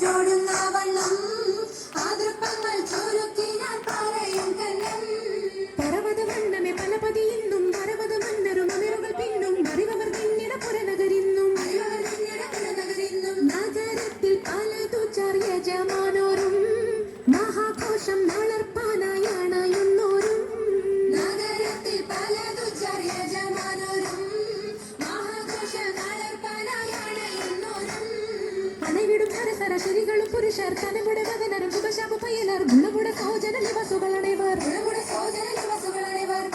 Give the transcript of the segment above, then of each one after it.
പെറ്റോടുന്ന വണ്ണം ആതൃപ്പങ്ങൾ ചുരുക്കി ഞാൻ പറയും കണ്ണം പർവ്വത വണ്ണമേ പലപതി ഇന്നും പർവ്വത മന്നരും അമിറുകൾ പിന്നും അറിവർ നിന്നിട പുറനഗരിന്നും നഗരത്തിൽ പലതു യജമാനോരും മഹാഘോഷം വളർപ്പാനായാണ് എന്നോരും നഗരത്തിൽ പലതു യജമാനോരും മഹാഘോഷം വളർപ്പാനായാണ് എന്നോരും അണവിടും ഹരസര ശരികളും പുരുഷർ തനമുടെ മകനരും ശുഭശാപ പയ്യലർ ഗുണമുടെ സോജന നിവസുകളണേവർ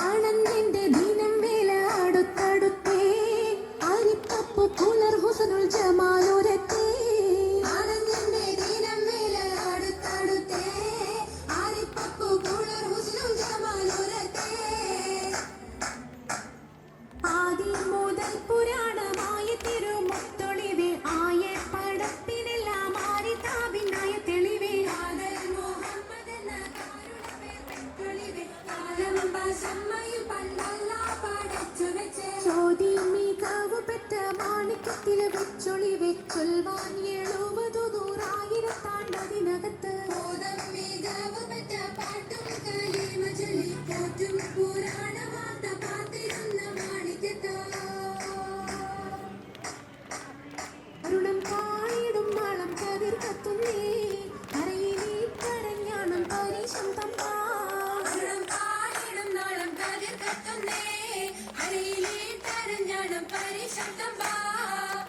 ആണെന്നിന്റെ ദീനം വേല അടുത്തടുത്തേ അരിപ്പപ്പു പുലർ ഹുസനുൽ ജമാലോരത്തെ ആണെന്നിന്റെ ദീനം വേല അടുത്തടുത്തേ ആരിപ്പപ്പു പുലർ ഹുസ്നുൽ ജമാലോരത്തെ ആദി മുതൽ പുരാണമായ തിരുമുത്തൊളിവേ ആയ പടപ്പിനെല്ലാം ആരിതാവിനായ തെളിവേ ആദൽ മുഹമ്മദ് എന്ന കാരുണ്യമേ പെട്ടൊളിവേ സമ്മയിൽ പണ്ടല്ല പടച്ചു വെച്ചേ ചോതി മികവ് പെറ്റ മാണിക്യത്തില് വെച്ചൊളിവേ ചൊൽവാൻ 70,000,000 ബോധം മികവ് പെറ്റ പാട്ടും കലീമ ചൊല്ലി പോറ്റും പുരാണ വാർത്ത കാത്തിരുന്ന മാണിക്യത്തോ അരുണം കാണിടും മാളം കതിർ കത്തുന്നേ അരയിലേ കരഞ്ഞാണം പരീശം തമ്പാ അരുണം കാണിടും നാളം കതിർ കത്തുന്നേ അരയിലേ കരഞ്ഞാണം പരിശബ്ദം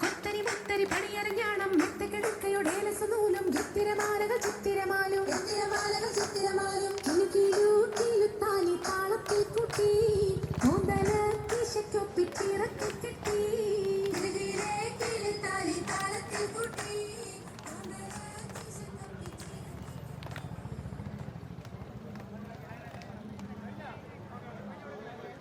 കൊത്തരി മുത്തരി പണിയരഞ്ഞാണം മെത്തക്കെടുക്കയുടെ ലസനൂലം ഗുത്തിരമാലകൾ ചുത്തിര